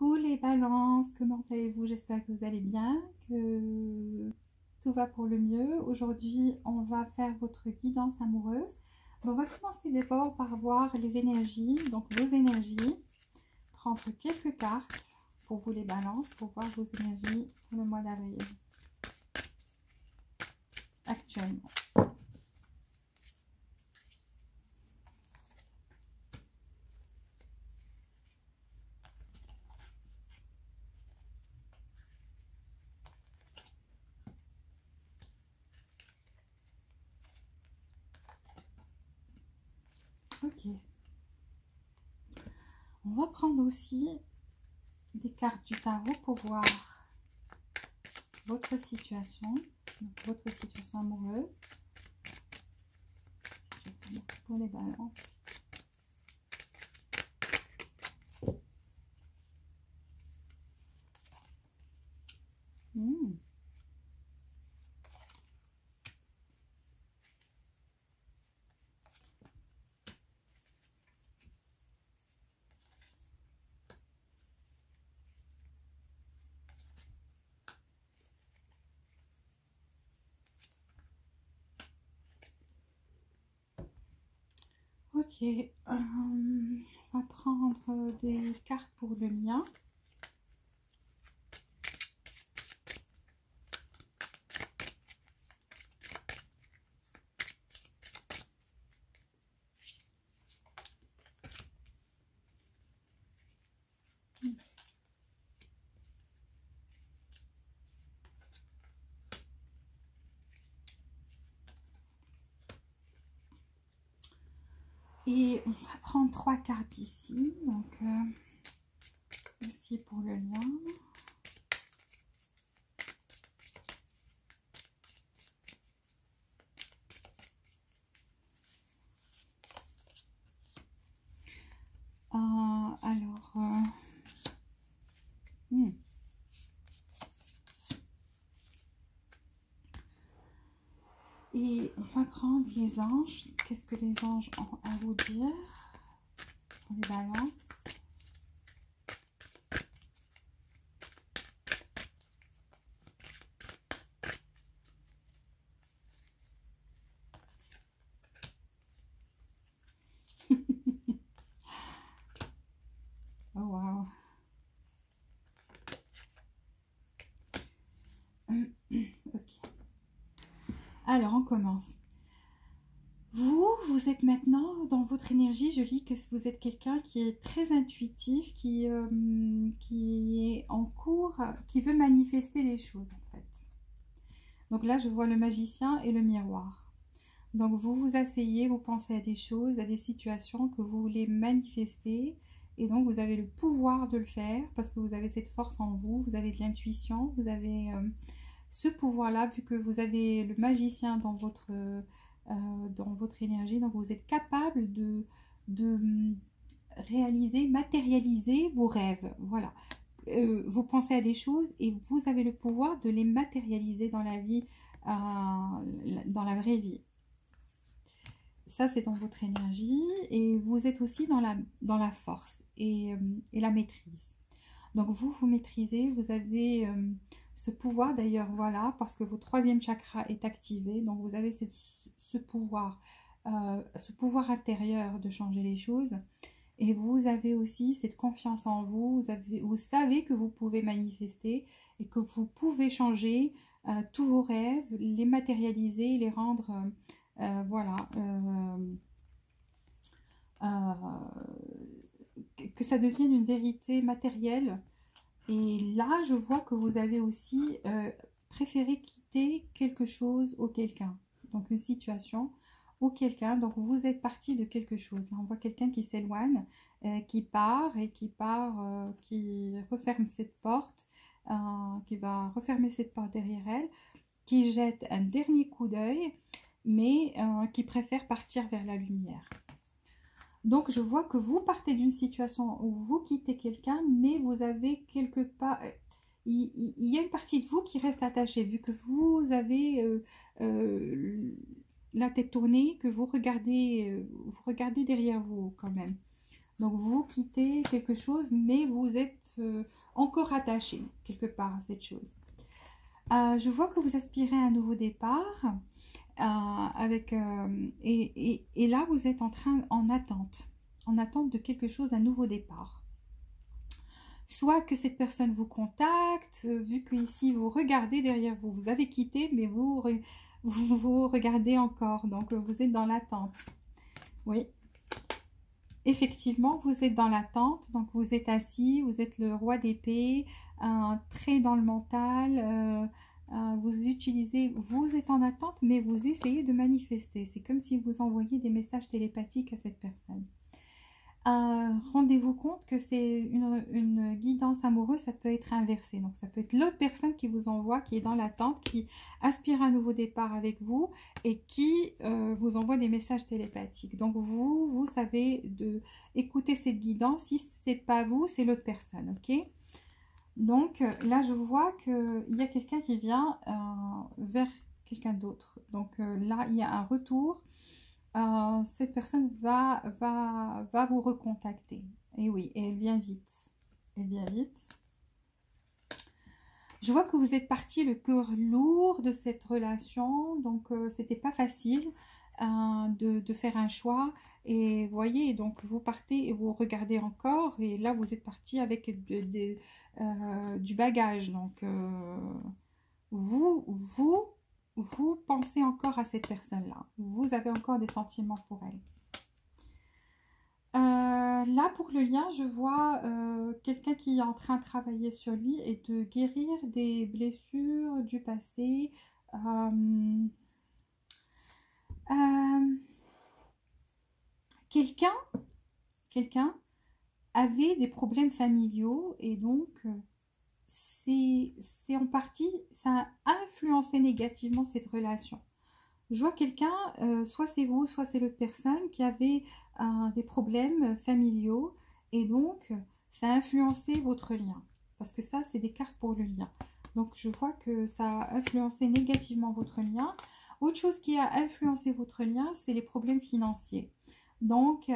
Coucou les balances, comment allez-vous? J'espère que vous allez bien, que tout va pour le mieux. Aujourd'hui, on va faire votre guidance amoureuse. On va commencer d'abord par voir les énergies, donc vos énergies. Prendre quelques cartes pour vous les balances, pour voir vos énergies pour le mois d'avril actuellement. Ok. On va prendre aussi des cartes du tarot pour voir votre situation, donc votre situation amoureuse. Situation amoureuse pour les balances. Ok, on va prendre des cartes pour le lien. Et on va prendre 3 cartes ici, donc aussi pour le lien. Et on va prendre les anges. Qu'est-ce que les anges ont à vous dire pour les balances? Oh wow. Ok. Alors on commence. Vous êtes maintenant dans votre énergie. Je lis que vous êtes quelqu'un qui est très intuitif, qui est en cours, qui veut manifester les choses en fait. Donc là, je vois le magicien et le miroir. Donc vous vous asseyez, vous pensez à des choses, à des situations que vous voulez manifester. Et donc vous avez le pouvoir de le faire parce que vous avez cette force en vous, vous avez de l'intuition, vous avez ce pouvoir-là, vu que vous avez le magicien dans votre énergie. Donc vous êtes capable de réaliser, matérialiser vos rêves. Voilà. Vous pensez à des choses et vous avez le pouvoir de les matérialiser dans la vie, dans la vraie vie. Ça, c'est dans votre énergie et vous êtes aussi dans la force et la maîtrise. Donc, vous maîtrisez, vous avez ce pouvoir d'ailleurs, voilà, parce que votre 3e chakra est activé. Donc, vous avez ce pouvoir intérieur de changer les choses. Et vous avez aussi cette confiance en vous. Vous savez que vous pouvez manifester et que vous pouvez changer tous vos rêves, les matérialiser, les rendre... voilà, que ça devienne une vérité matérielle. Et là, je vois que vous avez aussi préféré quitter quelque chose ou quelqu'un. Donc, une situation ou quelqu'un. Donc, vous êtes parti de quelque chose. Là, on voit quelqu'un qui s'éloigne, qui part et qui referme cette porte, qui va refermer cette porte derrière elle, qui jette un dernier coup d'œil, mais qui préfère partir vers la lumière. Donc, je vois que vous partez d'une situation où vous quittez quelqu'un, mais vous avez quelque part... Il y a une partie de vous qui reste attachée, vu que vous avez la tête tournée, que vous regardez derrière vous quand même. Donc vous quittez quelque chose, mais vous êtes encore attaché quelque part à cette chose. Je vois que vous aspirez à un nouveau départ. Et là, vous êtes en attente de quelque chose, d'un nouveau départ. Soit que cette personne vous contacte, vu que ici vous regardez derrière vous, vous avez quitté, mais vous regardez encore, donc vous êtes dans l'attente. Oui, effectivement, vous êtes dans l'attente, donc vous êtes assis, vous êtes le roi d'épée, très dans le mental, vous êtes en attente, mais vous essayez de manifester. C'est comme si vous envoyiez des messages télépathiques à cette personne. Rendez-vous compte que c'est une guidance amoureuse, ça peut être inversé. Donc ça peut être l'autre personne qui vous envoie, qui est dans l'attente, qui aspire à un nouveau départ avec vous et qui vous envoie des messages télépathiques. Donc vous savez écouter cette guidance. Si c'est pas vous, c'est l'autre personne, ok? Donc là, je vois qu'il y a quelqu'un qui vient vers quelqu'un d'autre. Donc là, il y a un retour. Cette personne va vous recontacter. Et oui, et elle vient vite. Elle vient vite. Je vois que vous êtes parti le cœur lourd de cette relation. Donc, c'était pas facile de faire un choix. Et voyez, donc vous partez et vous regardez encore. Et là, vous êtes parti avec du bagage. Donc, vous pensez encore à cette personne-là. Vous avez encore des sentiments pour elle. Là, pour le lien, je vois quelqu'un qui est en train de travailler sur lui et de guérir des blessures du passé. Quelqu'un avait des problèmes familiaux et donc c'est en partie, ça a influencé négativement cette relation. Je vois quelqu'un, soit c'est vous, soit c'est l'autre personne qui avait des problèmes familiaux et donc ça a influencé votre lien. Parce que ça, c'est des cartes pour le lien. Donc je vois que ça a influencé négativement votre lien. Autre chose qui a influencé votre lien, c'est les problèmes financiers. Donc,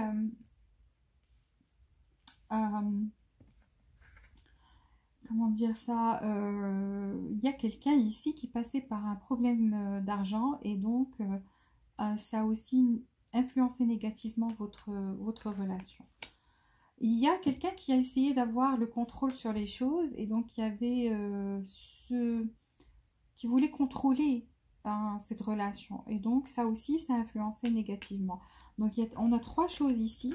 comment dire ça, il y a quelqu'un ici qui passait par un problème d'argent et donc ça a aussi influencé négativement votre relation. Il y a quelqu'un qui a essayé d'avoir le contrôle sur les choses et donc il y avait qui voulait contrôler cette relation et donc ça aussi ça a influencé négativement. Donc on a trois choses ici.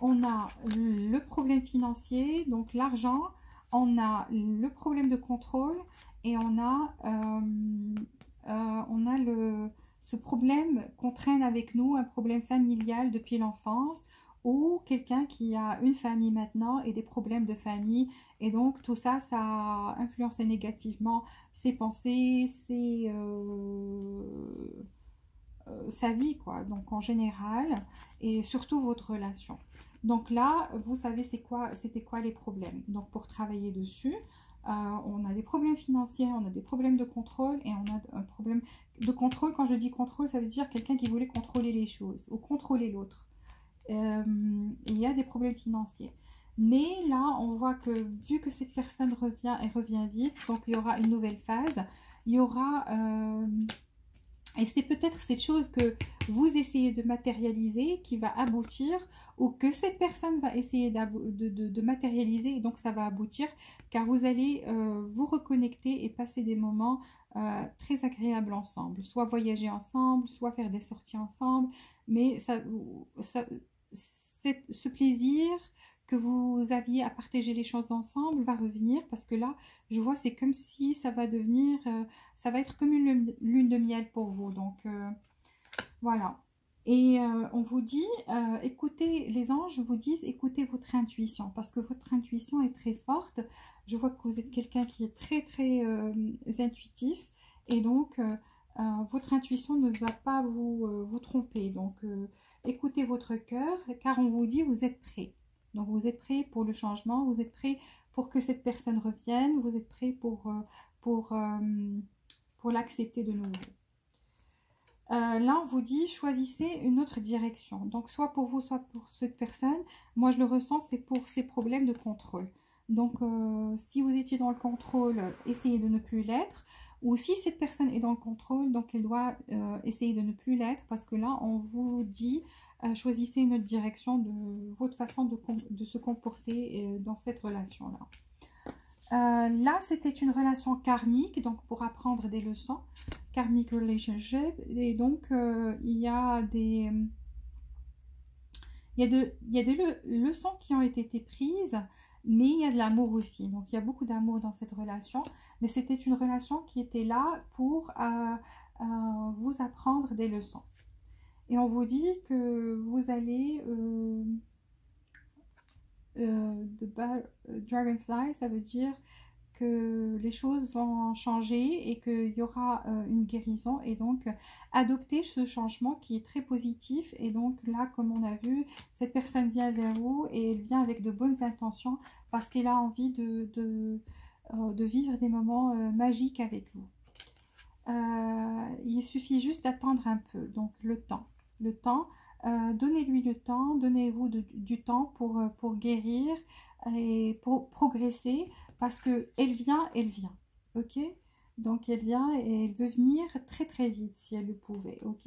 On a le problème financier, donc l'argent, on a le problème de contrôle et on a ce problème qu'on traîne avec nous, un problème familial depuis l'enfance ou quelqu'un qui a une famille maintenant et des problèmes de famille et donc tout ça, ça a influencé négativement ses pensées, sa vie quoi, donc en général et surtout votre relation. Donc là, vous savez c'était quoi les problèmes. Donc pour travailler dessus, on a des problèmes financiers, on a des problèmes de contrôle et on a un problème de contrôle. Quand je dis contrôle, ça veut dire quelqu'un qui voulait contrôler les choses ou contrôler l'autre. Il y a des problèmes financiers. Mais là, on voit que vu que cette personne revient et revient vite, donc il y aura une nouvelle phase. Il y aura... et c'est peut-être cette chose que vous essayez de matérialiser qui va aboutir ou que cette personne va essayer de matérialiser et donc ça va aboutir car vous allez vous reconnecter et passer des moments très agréables ensemble. Soit voyager ensemble, soit faire des sorties ensemble. Mais ce plaisir que vous aviez à partager les choses ensemble va revenir parce que là, je vois, c'est comme si ça va devenir, ça va être comme une lune de miel pour vous. Donc, voilà. Et on vous dit, écoutez, les anges vous disent, écoutez votre intuition parce que votre intuition est très forte. Je vois que vous êtes quelqu'un qui est très, très intuitif et donc, votre intuition ne va pas vous tromper. Donc, écoutez votre cœur car on vous dit, vous êtes prêt. Donc, vous êtes prêt pour le changement, vous êtes prêt pour que cette personne revienne, vous êtes prêt pour l'accepter de nouveau. Là, on vous dit choisissez une autre direction. Donc, soit pour vous, soit pour cette personne. Moi, je le ressens, c'est pour ces problèmes de contrôle. Donc, si vous étiez dans le contrôle, essayez de ne plus l'être. Ou si cette personne est dans le contrôle, donc elle doit essayer de ne plus l'être. Parce que là, on vous dit choisissez une autre direction de votre façon de se comporter dans cette relation-là. Là, c'était une relation karmique, donc pour apprendre des leçons. Karmic relationship. Et donc, il y a des leçons qui ont été prises, mais il y a de l'amour aussi. Donc, il y a beaucoup d'amour dans cette relation. Mais c'était une relation qui était là pour vous apprendre des leçons. Et on vous dit que vous allez... Dragonfly, ça veut dire que les choses vont changer et qu'il y aura une guérison, et donc adopter ce changement qui est très positif. Et donc là, comme on a vu, cette personne vient vers vous et elle vient avec de bonnes intentions parce qu'elle a envie de vivre des moments magiques avec vous. Il suffit juste d'attendre un peu, donc le temps. Donnez-lui le temps, donnez-vous du temps pour guérir et pour progresser, parce qu'elle vient, ok? Donc elle vient et elle veut venir très très vite si elle le pouvait, ok?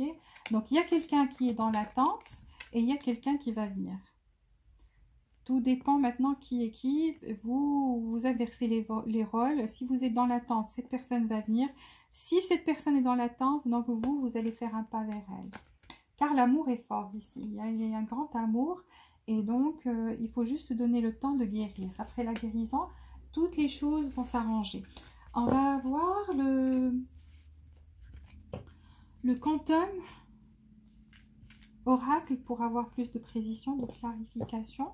Donc il y a quelqu'un qui est dans l'attente et il y a quelqu'un qui va venir. Tout dépend maintenant qui est qui. Vous inversez les rôles. Si vous êtes dans l'attente, cette personne va venir. Si cette personne est dans l'attente, donc vous allez faire un pas vers elle. Car l'amour est fort ici. Il y a un grand amour. Et donc, il faut juste donner le temps de guérir. Après la guérison, toutes les choses vont s'arranger. On va avoir le quantum oracle pour avoir plus de précision, de clarification,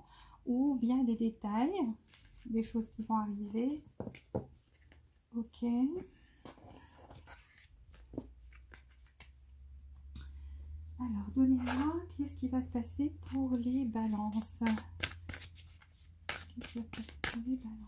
ou bien des détails, des choses qui vont arriver. Ok. Alors, donnez-moi, qu'est-ce qui va se passer pour les balances? Qu'est-ce qui va se passer pour les balances?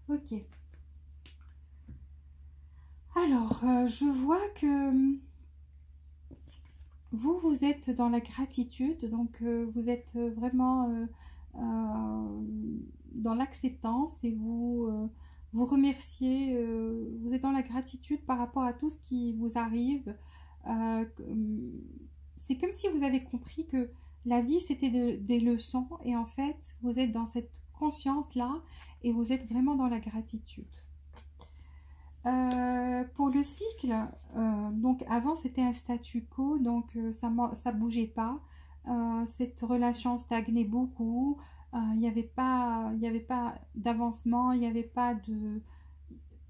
Ok. Alors, je vois que vous êtes dans la gratitude, donc vous êtes vraiment dans l'acceptance et vous remerciez, vous êtes dans la gratitude par rapport à tout ce qui vous arrive. Euh, c'est comme si vous avez compris que la vie c'était des leçons, et en fait vous êtes dans cette conscience-là et vous êtes vraiment dans la gratitude. Pour le cycle, donc avant c'était un statu quo, donc ça bougeait pas. Cette relation stagnait beaucoup. Il n'y avait pas d'avancement, il n'y avait pas de,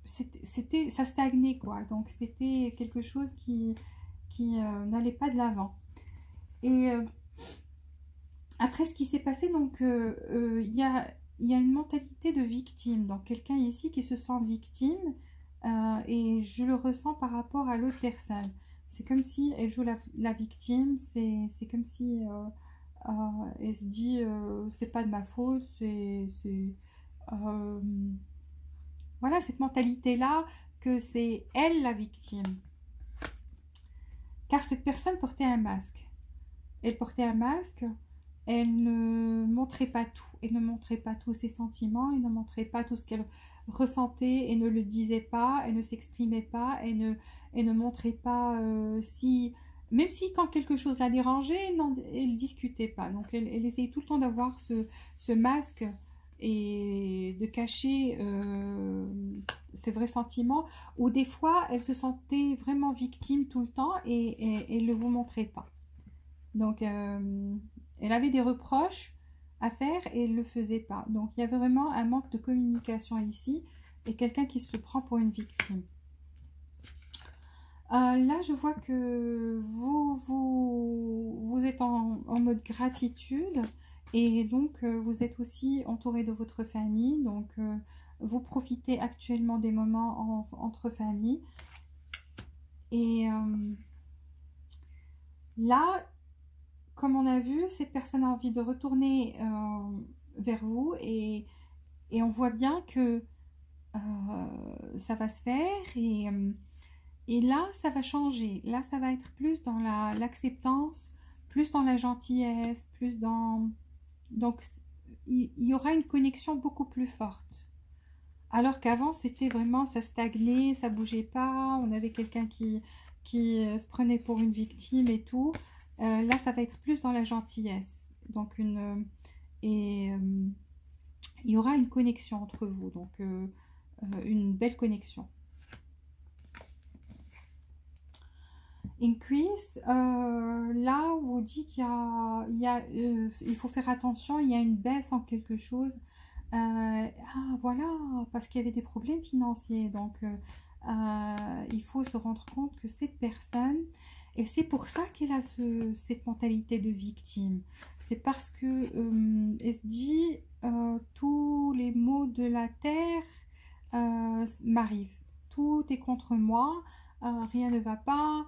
ça stagnait quoi. Donc c'était quelque chose qui n'allait pas de l'avant. Et après ce qui s'est passé, donc il y a une mentalité de victime. Donc quelqu'un ici qui se sent victime. Et je le ressens par rapport à l'autre personne. C'est comme si elle joue la victime, c'est comme si elle se dit c'est pas de ma faute, voilà, cette mentalité-là que c'est elle la victime. Car cette personne portait un masque. Elle portait un masque, elle ne montrait pas tout. Elle ne montrait pas tous ses sentiments, elle ne montrait pas tout ce qu'elle ressentait, elle ne le disait pas, elle ne s'exprimait pas, elle ne montrait pas si... Même si quand quelque chose la dérangeait, elle ne discutait pas. Donc elle essayait tout le temps d'avoir ce masque et de cacher ses vrais sentiments, ou des fois elle se sentait vraiment victime tout le temps et elle ne vous montrait pas. Donc elle avait des reproches à faire et ne le faisait pas. Donc il y avait vraiment un manque de communication ici et quelqu'un qui se prend pour une victime. Là, je vois que vous êtes en mode gratitude et donc vous êtes aussi entouré de votre famille. Donc vous profitez actuellement des moments entre familles. Et là, comme on a vu, cette personne a envie de retourner vers vous et on voit bien que ça va se faire et là, ça va changer. Là, ça va être plus dans l'acceptance, plus dans la gentillesse, plus dans... Donc, il y aura une connexion beaucoup plus forte. Alors qu'avant, c'était vraiment, ça stagnait, ça bougeait pas, on avait quelqu'un qui se prenait pour une victime et tout. Là, ça va être plus dans la gentillesse. Donc, il y aura une connexion entre vous, donc une belle connexion. Increase, là, on vous dit il faut faire attention, il y a une baisse en quelque chose. Ah, voilà, parce qu'il y avait des problèmes financiers. Donc, il faut se rendre compte que cette personne, et c'est pour ça qu'elle a cette mentalité de victime. C'est parce que elle se dit tous les maux de la terre m'arrivent. Tout est contre moi, rien ne va pas.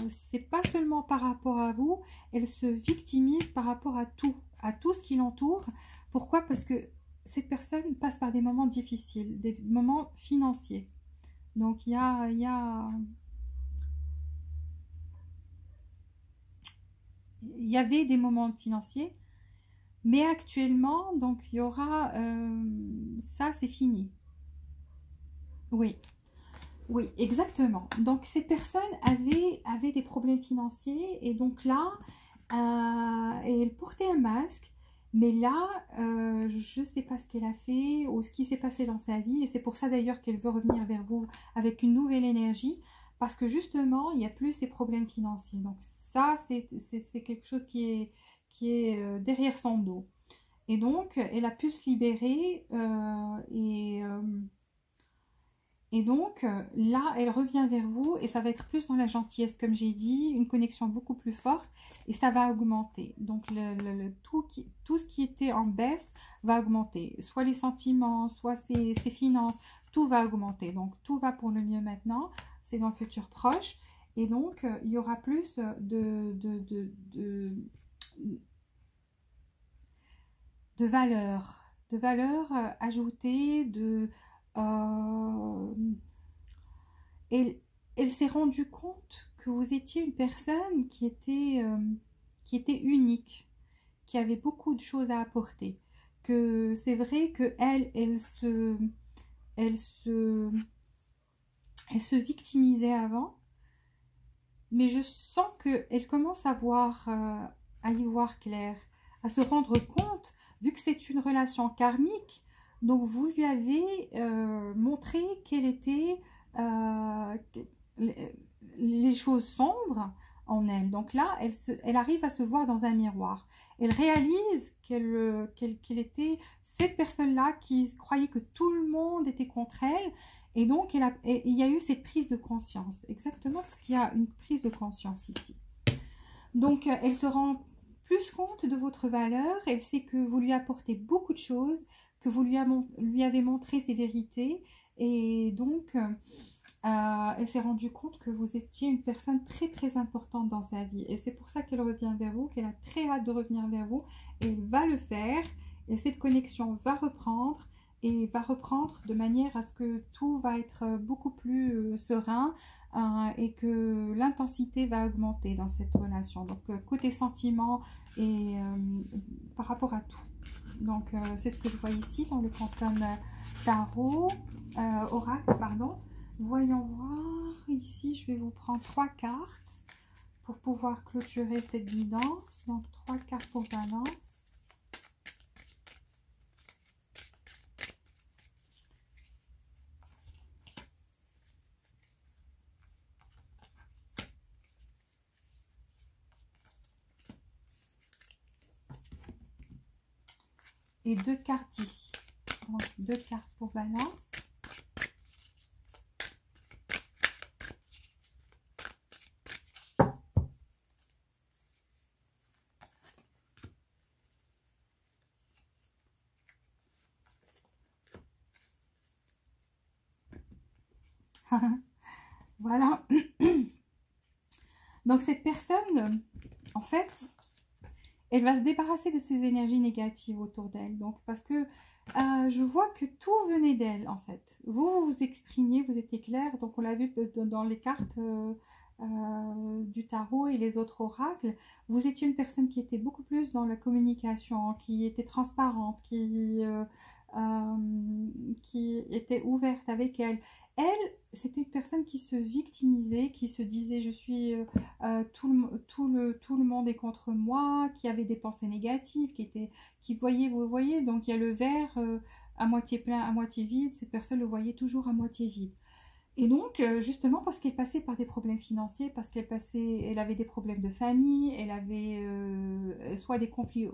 C'est pas seulement par rapport à vous, elle se victimise par rapport à tout ce qui l'entoure. Pourquoi? Parce que cette personne passe par des moments difficiles, des moments financiers. Donc il y avait des moments financiers, mais actuellement, donc il y aura ça, c'est fini. Oui. Oui, exactement. Donc, cette personne avait des problèmes financiers et donc là, elle portait un masque. Mais là, je ne sais pas ce qu'elle a fait ou ce qui s'est passé dans sa vie. Et c'est pour ça d'ailleurs qu'elle veut revenir vers vous avec une nouvelle énergie. Parce que justement, il n'y a plus ces problèmes financiers. Donc ça, c'est quelque chose qui est derrière son dos. Et donc, elle a pu se libérer et donc, là, elle revient vers vous et ça va être plus dans la gentillesse, comme j'ai dit, une connexion beaucoup plus forte et ça va augmenter. Donc, tout ce qui était en baisse va augmenter. Soit les sentiments, soit ses finances, tout va augmenter. Donc, tout va pour le mieux maintenant. C'est dans le futur proche. Et donc, il y aura plus de valeur ajoutée, euh, elle, elle s'est rendue compte que vous étiez une personne qui était unique, qui avait beaucoup de choses à apporter. Que c'est vrai que elle se, elle se victimisait avant, mais je sens qu'elle commence à y voir clair, à se rendre compte, vu que c'est une relation karmique, donc vous lui avez montré quelle était euh, les choses sombres en elle. Donc là, elle arrive à se voir dans un miroir. Elle réalise qu'elle était cette personne-là qui croyait que tout le monde était contre elle. Et donc, il y a eu cette prise de conscience. Exactement, parce qu'il y a une prise de conscience ici. Donc, elle se rend plus compte de votre valeur. Elle sait que vous lui apportez beaucoup de choses, que vous lui avez montré ses vérités. Et donc, elle s'est rendue compte que vous étiez une personne très très importante dans sa vie. Et c'est pour ça qu'elle revient vers vous, qu'elle a très hâte de revenir vers vous. Et elle va le faire. Et cette connexion va reprendre. Et va reprendre de manière à ce que tout va être beaucoup plus serein et que l'intensité va augmenter dans cette relation. Donc, côté sentiments et par rapport à tout. Donc, c'est ce que je vois ici dans le quantum tarot, oracle, pardon. Voyons voir, ici je vais vous prendre 3 cartes pour pouvoir clôturer cette guidance. Donc 3 cartes pour balance. et 2 cartes ici. Donc 2 cartes pour Balance. Voilà. Donc cette personne, en fait, elle va se débarrasser de ces énergies négatives autour d'elle. Donc parce que je vois que tout venait d'elle, en fait. Vous vous exprimiez, vous étiez clair. Donc on l'a vu dans les cartes du tarot et les autres oracles. Vous étiez une personne qui était beaucoup plus dans la communication, qui était transparente, qui était ouverte avec elle. Elle, c'était une personne qui se victimisait, qui se disait je suis tout le monde est contre moi, qui avait des pensées négatives, qui voyait, vous voyez, donc il y a le verre à moitié plein, à moitié vide, cette personne le voyait toujours à moitié vide. Et donc, justement, parce qu'elle passait par des problèmes financiers, parce elle avait des problèmes de famille, elle avait soit des conflits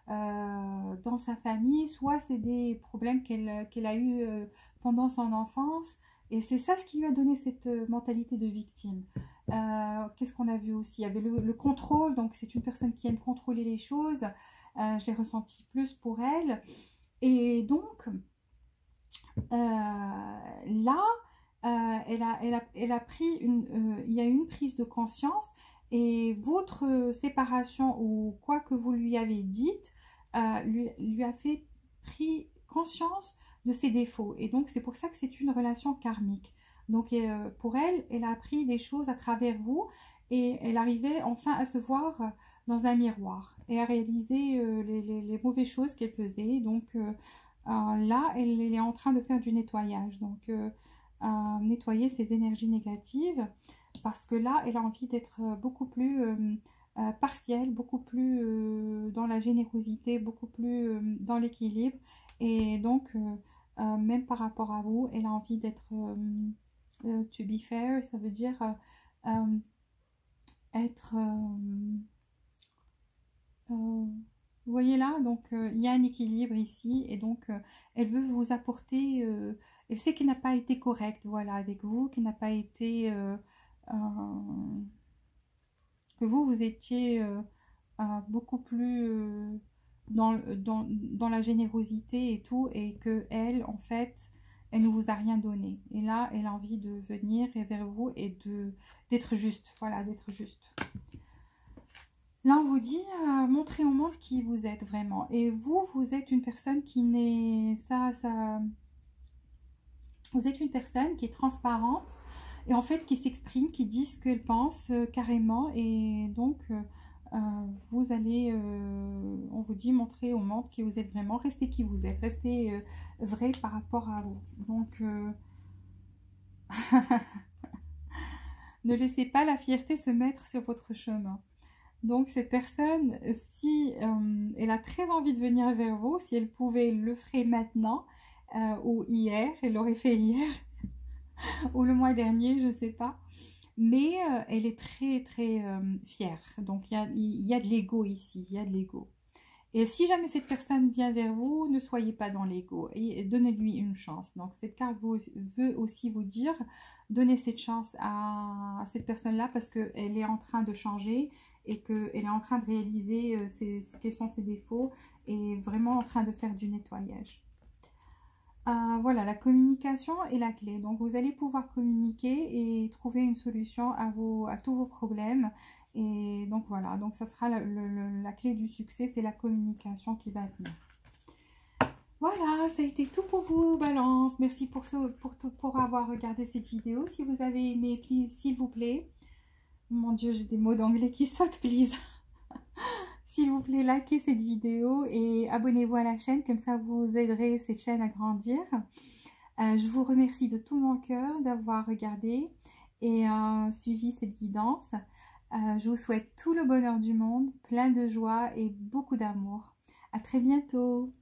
dans sa famille, soit c'est des problèmes qu'elle a eu pendant son enfance. Et c'est ça ce qui lui a donné cette mentalité de victime. Qu'est-ce qu'on a vu aussi? Il y avait le contrôle, donc c'est une personne qui aime contrôler les choses. Je l'ai ressenti plus pour elle. Et donc, là, elle a pris il y a eu une prise de conscience et votre séparation ou quoi que vous lui avez dit lui a fait pris conscience de ses défauts. Et donc, c'est pour ça que c'est une relation karmique. Donc, pour elle, elle a appris des choses à travers vous et elle arrivait enfin à se voir dans un miroir et à réaliser les mauvaises choses qu'elle faisait. Donc, là, elle est en train de faire du nettoyage. Donc, nettoyer ses énergies négatives parce que là, elle a envie d'être beaucoup plus partielle, beaucoup plus dans la générosité, beaucoup plus dans l'équilibre. Et donc, même par rapport à vous, elle a envie d'être to be fair, ça veut dire être... vous voyez là, donc il y a un équilibre ici et donc elle veut vous apporter, elle sait qu'elle n'a pas été correcte, voilà, avec vous, qu'elle n'a pas été, que vous étiez beaucoup plus dans la générosité et tout et que elle, en fait, elle ne vous a rien donné. Et là, elle a envie de venir vers vous et d'être juste, voilà, d'être juste. Là, on vous dit, montrez au monde qui vous êtes vraiment. Et vous êtes une personne qui n'est... Vous êtes une personne qui est transparente et en fait qui s'exprime, qui dit ce qu'elle pense carrément. Et donc, vous allez, on vous dit, montrer au monde qui vous êtes vraiment. Restez qui vous êtes. Restez vrai par rapport à vous. Donc, ne laissez pas la fierté se mettre sur votre chemin. Donc cette personne, si elle a très envie de venir vers vous, si elle pouvait, elle le ferait maintenant ou hier, elle l'aurait fait hier ou le mois dernier, je ne sais pas. Mais elle est très très fière. Donc il y a de l'ego ici, il y a de l'ego. Et si jamais cette personne vient vers vous, ne soyez pas dans l'ego et donnez-lui une chance. Donc cette carte veut aussi vous dire, donnez cette chance à cette personne-là parce qu'elle est en train de changer et qu'elle est en train de réaliser quels sont ses défauts et vraiment en train de faire du nettoyage. Voilà, la communication est la clé. Donc, vous allez pouvoir communiquer et trouver une solution à tous vos problèmes. Et donc, voilà. Donc, ça sera la clé du succès, c'est la communication qui va venir. Voilà, ça a été tout pour vous, Balance. Merci pour avoir regardé cette vidéo. Si vous avez aimé, s'il vous plaît. Mon Dieu, j'ai des mots d'anglais qui sautent, please. S'il vous plaît, likez cette vidéo et abonnez-vous à la chaîne, comme ça vous aiderez cette chaîne à grandir. Je vous remercie de tout mon cœur d'avoir regardé et suivi cette guidance. Je vous souhaite tout le bonheur du monde, plein de joie et beaucoup d'amour. À très bientôt.